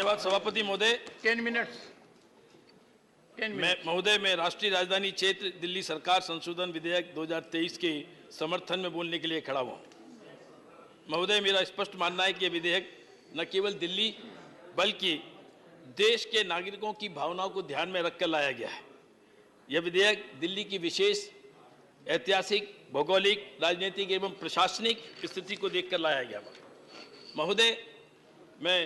धन्यवाद सभापति महोदय। 10 मिनट्स। महोदय मैं राष्ट्रीय राजधानी क्षेत्र दिल्ली सरकार संशोधन विधेयक 2023 के समर्थन में बोलने के लिए खड़ा हुआ। महोदय मेरा स्पष्ट मानना है कि यह विधेयक न केवल दिल्ली बल्कि देश के नागरिकों की भावनाओं को ध्यान में रखकर लाया गया है। यह विधेयक दिल्ली की विशेष ऐतिहासिक, भौगोलिक, राजनीतिक एवं प्रशासनिक स्थिति को देखकर लाया गया। महोदय मैं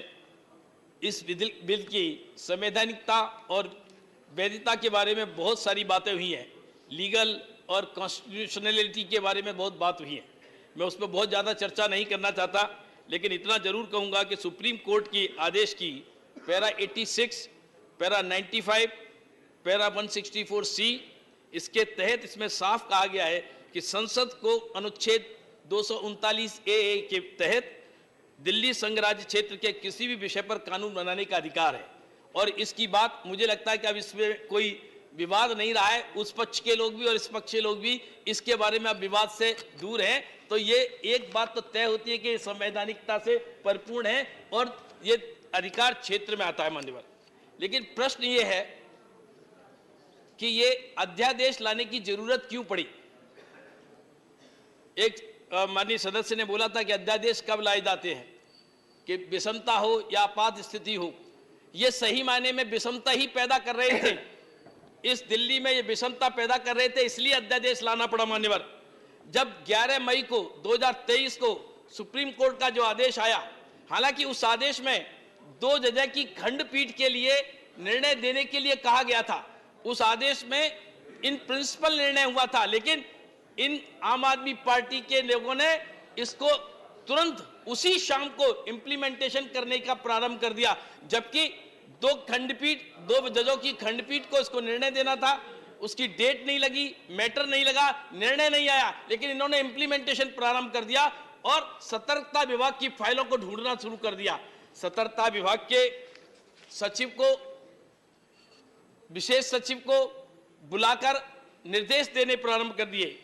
इस बिल की संवैधानिकता और वैधता के बारे में बहुत सारी बातें हुई हैं, लीगल और कॉन्स्टिट्यूशनलिटी के बारे में बहुत बात हुई है। मैं उस पर बहुत ज़्यादा चर्चा नहीं करना चाहता, लेकिन इतना जरूर कहूँगा कि सुप्रीम कोर्ट की आदेश की पैरा 86, पैरा 95, पैरा 164C इसके तहत इसमें साफ कहा गया है कि संसद को अनुच्छेद 239A के तहत दिल्ली संघ राज्य क्षेत्र के किसी भी विषय पर कानून बनाने का अधिकार है। और इसकी बात मुझे लगता है कि अब इसमें कोई विवाद नहीं रहा है। उस पक्ष के लोग भी और इस पक्ष के लोग भी इसके बारे में अब विवाद से दूर हैं। तो ये एक बात तो तय होती है कि संवैधानिकता से परिपूर्ण है और ये अधिकार क्षेत्र में आता है मान्यवर। लेकिन प्रश्न ये है कि ये अध्यादेश लाने की जरूरत क्यों पड़ी। एक माननीय सदस्य ने बोला था कि अध्यादेश कब लाए जाते हैं, कि विषमता हो या आपात स्थिति हो। ये सही मायने में विषमता ही पैदा कर रहे थे। इस दिल्ली में ये विषमता पैदा कर रहे थे, इसलिए अध्यादेश लाना पड़ा मान्यवर। जब 11 मई को 2023 को सुप्रीम कोर्ट का जो आदेश आया, हालांकि उस आदेश में 2 जज की खंडपीठ के लिए निर्णय देने के लिए कहा गया था। उस आदेश में इन प्रिंसिपल निर्णय हुआ था, लेकिन इन आम आदमी पार्टी के लोगों ने इसको तुरंत उसी शाम को इंप्लीमेंटेशन करने का प्रारंभ कर दिया, जबकि 2 जजों की खंडपीठ को इसको निर्णय देना था। उसकी डेट नहीं लगी, मैटर नहीं लगा, निर्णय नहीं आया, लेकिन इन्होंने इंप्लीमेंटेशन प्रारंभ कर दिया और सतर्कता विभाग की फाइलों को ढूंढना शुरू कर दिया। सतर्कता विभाग के सचिव को, विशेष सचिव को बुलाकर निर्देश देने प्रारंभ कर दिए।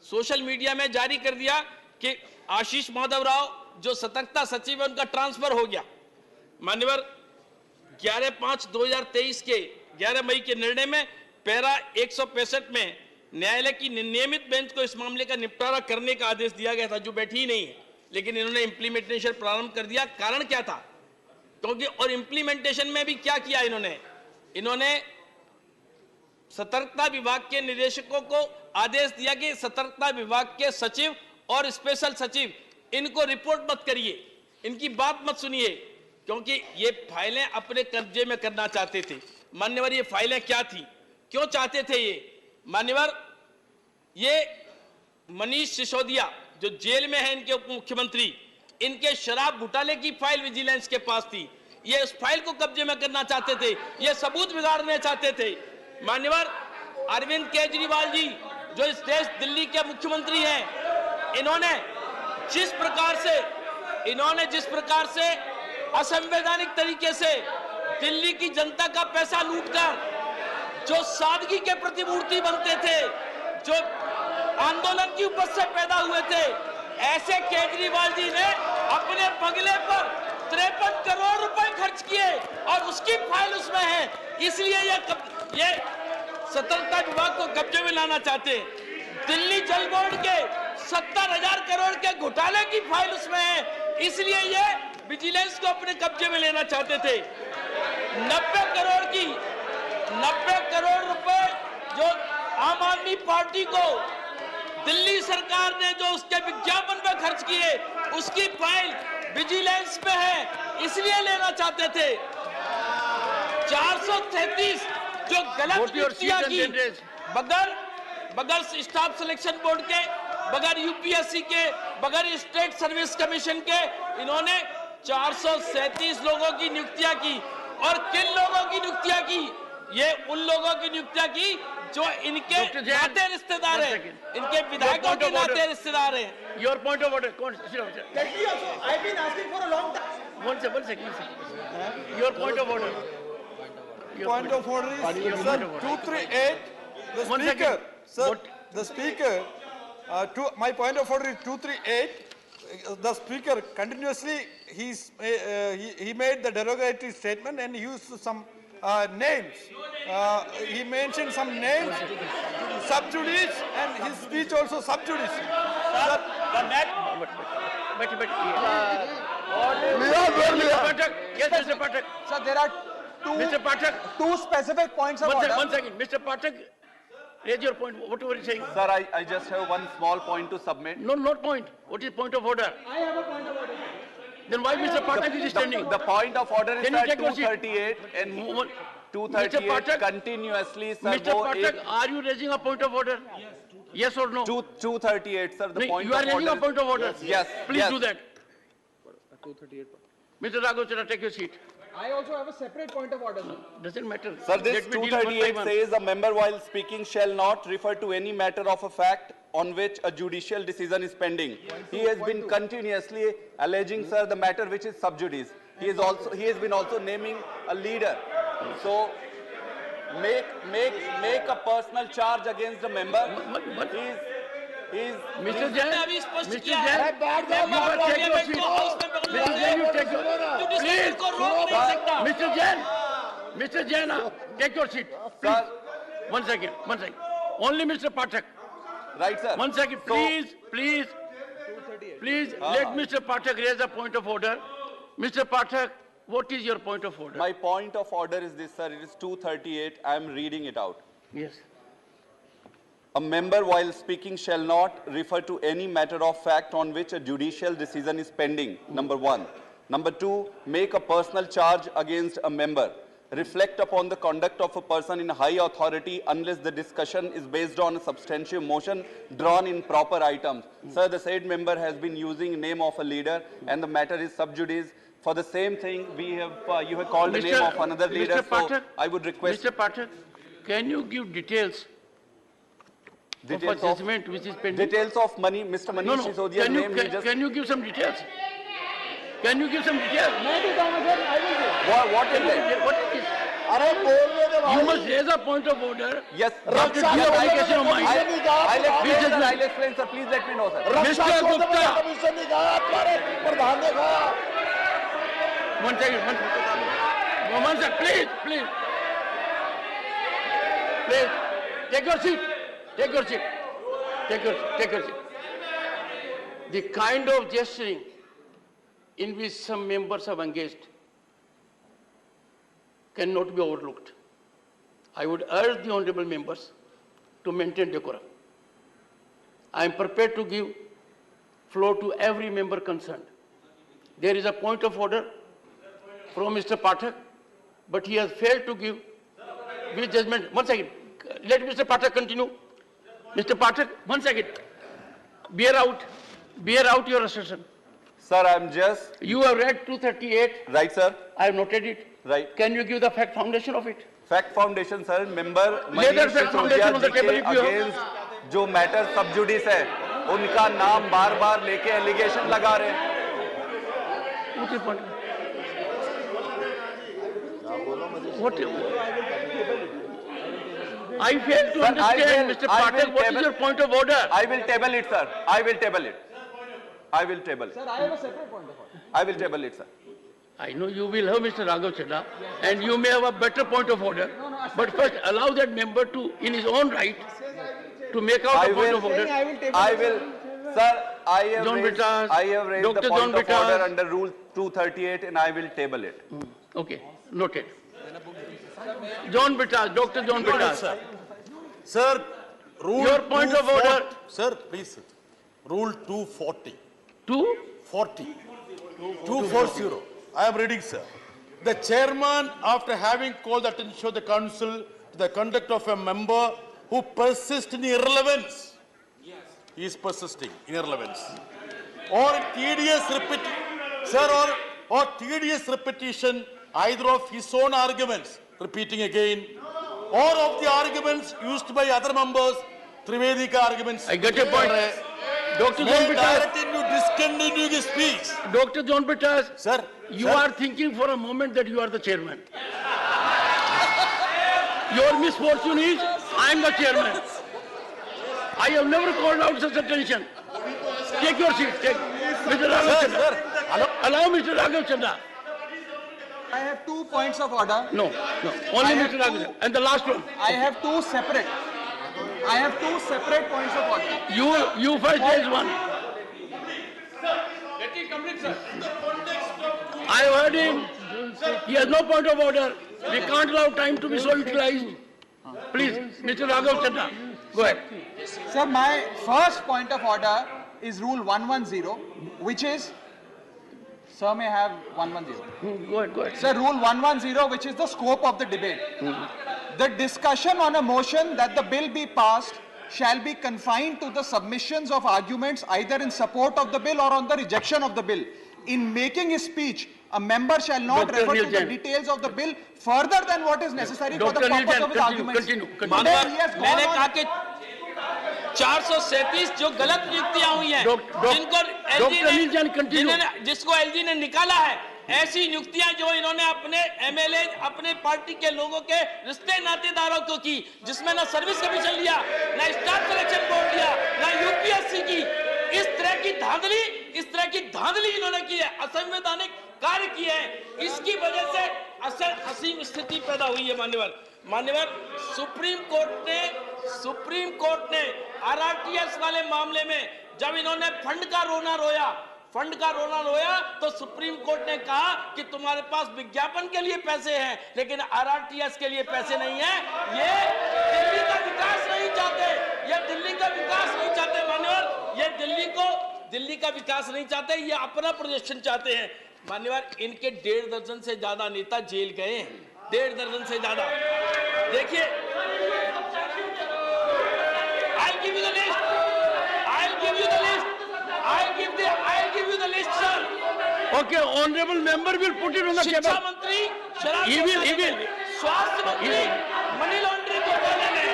सोशल मीडिया में जारी कर दिया कि आशीष माधव राव जो सतर्कता सचिव है उनका ट्रांसफर हो गया। मान्यवर 11/5/2023 के 11 मई के निर्णय में पैरा 165 में न्यायालय की नियमित बेंच को इस मामले का निपटारा करने का आदेश दिया गया था, जो बैठी ही नहीं है, लेकिन इन्होंने इंप्लीमेंटेशन प्रारंभ कर दिया। कारण क्या था? क्योंकि और इंप्लीमेंटेशन में भी क्या किया इन्होंने सतर्कता विभाग के निदेशकों को आदेश दिया कि सतर्कता विभाग के सचिव और स्पेशल सचिव इनको रिपोर्ट मत करिए, इनकी बात मत सुनिए, क्योंकि ये फाइलें अपने कब्जे में करना चाहते थे। मान्यवर ये फाइलें क्या थी, क्यों चाहते थे ये? मान्यवर ये मनीष सिसोदिया जो जेल में है, इनके उप मुख्यमंत्री, इनके शराब घोटाले की फाइल विजिलेंस के पास थी। ये उस फाइल को कब्जे में करना चाहते थे, ये सबूत बिगाड़ना चाहते थे। मान्यवर अरविंद केजरीवाल जी जो इस देश दिल्ली के मुख्यमंत्री हैं, इन्होंने जिस प्रकार से असंवैधानिक तरीके से दिल्ली की जनता का पैसा लूटकर जो सादगी के प्रतिमूर्ति बनते थे, जो आंदोलन की उपज से पैदा हुए थे, ऐसे केजरीवाल जी ने अपने बंगले पर 53 करोड़ रुपए खर्च किए और उसकी फाइल उसमें है। इसलिए ये सतर्कता विभाग को कब्जे में लाना चाहते हैं। दिल्ली जल बोर्ड के 70,000 करोड़ के घोटाले की फाइल उसमें है, इसलिए ये विजिलेंस को अपने कब्जे में लेना चाहते थे। 90 करोड़ रुपए जो आम आदमी पार्टी को दिल्ली सरकार ने जो उसके विज्ञापन पे खर्च किए, उसकी फाइल विजिलेंस पे है, इसलिए लेना चाहते थे। 433 जो गलत नियुक्तियां की बगैर स्टाफ सिलेक्शन बोर्ड के, बगैर यूपीएससी के, बगैर स्टेट सर्विस कमीशन के, इन्होंने 437 लोगों की नियुक्तियां की। और किन लोगों की नियुक्तियां की? ये उन लोगों की नियुक्तियां की जो इनके नाते रिश्तेदार हैं, इनके विधायकों के नाते रिश्तेदार हैं। Your point of order. I've been asking for a long time. One second. Your point of order. Point of order is, sir, 238. The speaker, sir, the speaker. My point of order is 238. the speaker continuously he made the derogatory statement and used some names. He mentioned some names, sub judice, and his speech also sub judice. Yes, Mr. Pathak. Sir, there are Mr. Pathak. two specific points of order. One second. Mr. Pathak, raise your point. What were you saying? Sir, I just have one small point to submit. No, not point. What is point of order? I have a point of order. Then why Mr. Pathak is standing? The point of order is Can you that take your seat? 238 and Mr. 238 Pathak, continuously, sir. Mr. Pathak, are you raising a point of order? Yes or no? 238, sir. The No, point you are of raising a order. point of order. Yes. Please yes. do that. Mr. Raghav Chadha, take your seat. I also have a separate point of order, sir. Doesn't matter. Sir, this Let me deal one by 238 one. says a member while speaking shall not refer to any matter of a fact on which a judicial decision is pending. He has been continuously alleging, sir, the matter which is sub judice. He has been also naming a leader. So make a personal charge against the member. What? He's Mr. Jain, Mr. Jain, you take your seat. Mr. Jain, you take your please. Mr. Jain, take your seat. Please. Sir. One second. Only Mr. Pathak. right, sir. One second, So- please. Let Mr. Pathak raise a point of order. Mr. Pathak, what is your point of order? My point of order is this, sir. It is 238. I am reading it out. Yes. A member while speaking shall not refer to any matter of fact on which a judicial decision is pending, number one. Number two, make a personal charge against a member. Reflect upon the conduct of a person in high authority unless the discussion is based on a substantive motion drawn in proper items. Sir, the said member has been using name of a leader and the matter is sub judice. For the same thing, you have called the name of another leader, Mr. so Pathak, I would request Mr. Pathak, can you give details of a details of, judgment which is pending? details of money, Mr. No, Manish Sisodia's can you, name. He just, can you give some details? Can you give some details? मैं भी कहूँगा sir, I will give. what is it? What is this? अरे बोलने दे भाई. You must raise a point of order. Yes, After due application of mine. I'll explain, sir. Please, I'll explain, sir. Please let me know, sir. Mr. Gupta. Commission ने कहा तुम्हारे प्रधान ने कहा. One second, one second, please. Take your seat. The kind of gesturing in which some members have engaged cannot be overlooked. I would urge the honorable members to maintain decorum. I am prepared to give floor to every member concerned. There is a point of order from Mr. Pathak, but he has failed to give with judgment. One second. Let Mr. Pathak continue. Mr. Pathak, 1 second. Bear out your assertion. Sir, I'm just, You have read 238. right, sir? I have noted it. Right. Can you give the fact foundation of it? Fact Foundation, sir, member Lay that Manish fact foundation Sisodia on the जी table के if you have. against जो matter sub judice है, उनका नाम बार-बार लेके allegation लगा रहे हैं. What is the point? What? I fail to Sir, understand, Mr. I will Pathak, what is table- your point of order? I will table it, sir. I will table it. Sir, I have a separate point of order. I will table it, sir. I know you will have Mr. Raghav Chadha, and you may have a better point of order. But first, allow that member to, in his own right, to make out a point of order. I will, sir, I have John raised, Bitas, I have raised Dr. the John point of Bitas. order under Rule 238 and I will table it. Okay, noted. John Bitas, Dr. John Bitas. Sir, rule Your point of order. Sir, please sit. Rule 240. 2? 240. I am reading, sir. The chairman, after having called the attention of the council to the conduct of a member who persists in irrelevance, he is persisting in irrelevance, or tedious tedious repetition either of his own arguments, repeating again, or of the arguments used by other members, Trivedika arguments. I get your point. Dr. May John Bitas, direct him to discontinue his speech. Dr. John Bitas, Sir, you sir. are thinking for a moment that you are the chairman. Your misfortune is, I am the chairman. I have never called out such attention. Take your seat. Mr. Raghav Chandra. Allow Mr. Raghav Chandra. I have 2 points of order. No. Only Mr. Raghav Chandra. And the last one. I have two separate points of order. You first raise one. Let him complete, sir. I heard him. He has no point of order. We can't allow time to be so utilized. Please, Mr. Raghav Chandra, go ahead. Sir, my first point of order is Rule 110, which is, sir may have 110. Go ahead. Sir, Rule 110, which is the scope of the debate. The discussion on a motion that the bill be passed shall be confined to the submissions of arguments either in support of the bill or on the rejection of the bill. In making his speech, a member shall not Dr. refer Neil to the Jain. details of the bill further than what is necessary for the Dr. Neil purpose Jain, of his arguments. continue. Today he has gone मैंने on- कहा कि 437 जो गलत नियुक्तियां हुई हैं, जिनको Neil Jain, continue. जिसको एलजी ने निकाला है, ऐसी नियुक्तियां जो इन्होंने अपने एमएलए, अपने पार्टी के लोगों के रिश्ते नातेदारों को की, जिसमें ना सर्विस कमीशन लिया, ना स्टाफ सिलेक्शन बोर्ड लिया, ना यूपीएससी की, इस तरह की धांधली इन्होंने की है, असंवैधानिक कार्य किए हैं। इसकी वजह से असीम स्थिति पैदा हुई है। मान्यवर सुप्रीम कोर्ट ने आरआरटीएस वाले मामले में जब इन्होंने फंड का रोना रोया तो सुप्रीम कोर्ट ने कहा कि तुम्हारे पास विज्ञापन के लिए पैसे हैं लेकिन आरआरटीएस के लिए पैसे नहीं है। ये दिल्ली का विकास नहीं चाहते, मान्यवर, ये दिल्ली का विकास नहीं चाहते, ये अपना प्रोजेक्शन चाहते हैं। मान्यवर, इनके 1.5 दर्जन से ज्यादा नेता जेल गए हैं, 1.5 दर्जन से ज्यादा। देखिए, I'll give you the list, sir. Okay, honorable member will put it on the शिक्षा table. मंत्री शराब He will. स्वास्थ्य मंत्री मनी लॉन्ड्रिंग घोटाले में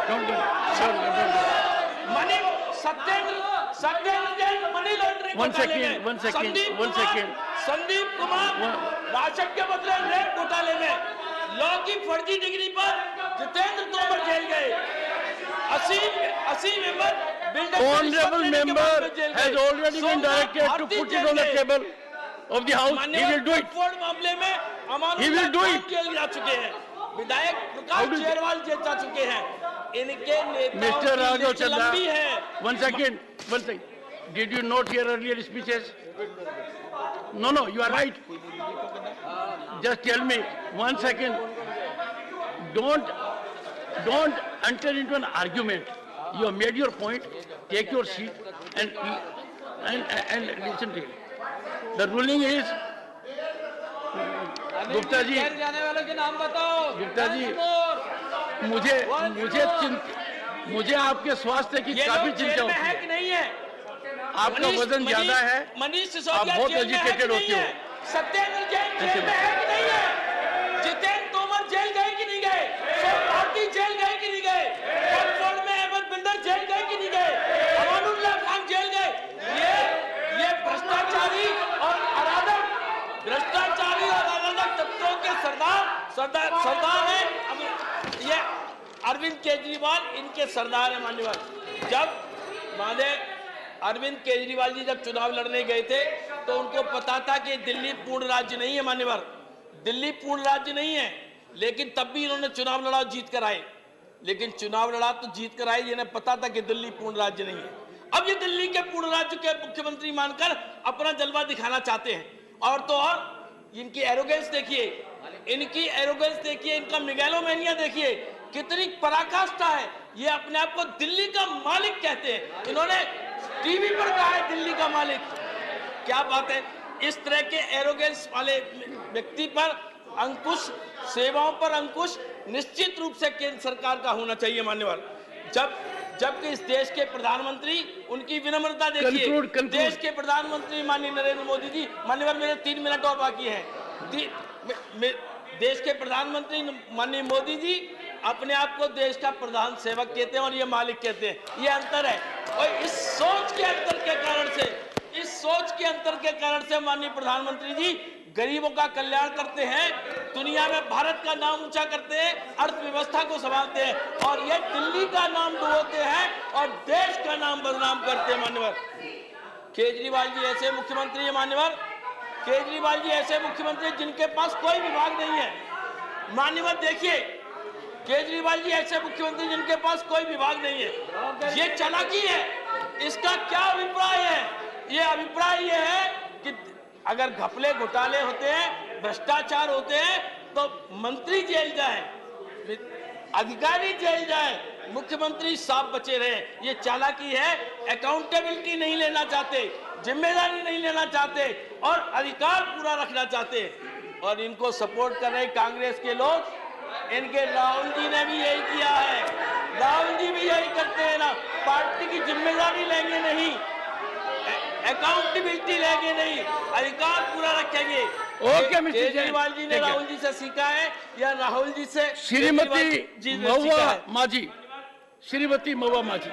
Don't do it. Satyendra Jain money laundering One घोटाले second, में, one second. Sandeep Kumar ration के बदले रेप घोटाले में, लॉ की फर्जी डिग्री पर जितेंद्र तोमर जेल गए, असीम Ahmad Honorable member has already been directed to put it on the table of the house. He will do it. मामले में He will do it. Jail जा चुके हैं, विधायक प्रकाश शेरवाल जेल जा चुके हैं। इनके नेताओं Mr. की Raghav लिस्ट Chandra, लंबी है। one second. Did you not hear earlier speeches? No, you are right. Just tell me, 1 second. Don't enter into an argument. You have made your point. Take your seat and listen to it. The ruling is, Gupta ji, जाने वालों के नाम बताओ। गुप्ता जी, मुझे आपके स्वास्थ्य की काफी चिंता होती है कि नहीं है? आपका वजन ज्यादा है, मनीष आप सिसोदिया बहुत जेल में है एजुकेटेड कि होते नहीं हो। है? सत्येंद्र जैन जेल में है कि नहीं है? जितेंद्र तोमर जेल गए कि नहीं गए? सोम भारती जेल गए कि नहीं गए? ऑक्सफोर्ड में अहमद बिल्डर जेल गए कि नहीं गए? अमानुल्लाह खान जेल गए। ये भ्रष्टाचारी और अराजक तत्वों के सरदार हैं। ये अरविंद केजरीवाल इनके सरदार हैं। मान्यवर, जब अरविंद केजरीवाल जी जब चुनाव लड़ने गए थे तो उनको पता था कि दिल्ली पूर्ण राज्य नहीं है। मान्यवर, दिल्ली पूर्ण राज्य नहीं है, लेकिन तब भी इन्होंने चुनाव लड़ा और जीत कर आए। इन्हें पता था कि दिल्ली पूर्ण राज्य नहीं है। अब ये दिल्ली के पूर्ण राज्य के मुख्यमंत्री मानकर अपना जलवा दिखाना चाहते हैं। और तो और इनकी एरोगेंस देखिए, इनका मेगालोमेनिया देखिए, कितनी पराकाष्ठा है। ये अपने आप को दिल्ली का मालिक कहते हैं। इन्होंने टीवी पर कहा है दिल्ली का मालिक। क्या बात है। इस तरह के एरोगेंस वाले व्यक्ति पर अंकुश, सेवाओं पर अंकुश निश्चित रूप से केंद्र सरकार का होना चाहिए। मान्यवर, जबकि इस देश के प्रधानमंत्री, उनकी विनम्रता देखिए। Conclude. देश के प्रधानमंत्री माननीय नरेंद्र मोदी जी, मान्यवर मेरे 3 मिनट और बाकी हैं। देश के प्रधानमंत्री माननीय मोदी जी अपने आप को देश का प्रधान सेवक कहते हैं और ये मालिक कहते हैं। ये अंतर है। और इस सोच के अंतर के कारण से माननीय प्रधानमंत्री जी गरीबों का कल्याण करते हैं। दुनिया में भारत का नाम ऊंचा करते हैं, अर्थव्यवस्था को संभालते हैं, और ये दिल्ली का नाम डुबोते हैं और देश का नाम बदनाम करते हैं। मान्यवर केजरीवाल जी ऐसे मुख्यमंत्री है, मान्यवर केजरीवाल जी ऐसे मुख्यमंत्री जिनके पास कोई विभाग नहीं है। मान्यवर देखिए, केजरीवाल जी ऐसे मुख्यमंत्री जिनके पास कोई विभाग नहीं है। ये चालाकी है। इसका क्या अभिप्राय है? ये अभिप्राय ये है कि अगर घपले घोटाले होते हैं, भ्रष्टाचार होते हैं, तो मंत्री जेल जाए, अधिकारी जेल जाए, मुख्यमंत्री साफ बचे रहे। ये चालाकी है। अकाउंटेबिलिटी नहीं लेना चाहते, जिम्मेदारी नहीं लेना चाहते और अधिकार पूरा रखना चाहते। और इनको सपोर्ट कर रहे कांग्रेस के लोग, इनके राहुल जी ने भी यही किया है। राहुल जी भी यही करते हैं ना, पार्टी की जिम्मेदारी लेंगे नहीं, अकाउंटेबिलिटी लेंगे नहीं, अधिकार पूरा रखेंगे। ओके मिस्टर केजरीवाल जी ने राहुल जी से सीखा है या राहुल जी से श्रीमती केजरीवाल जी ने सीखा है? महुआ माझी, श्रीमती महुआ माझी।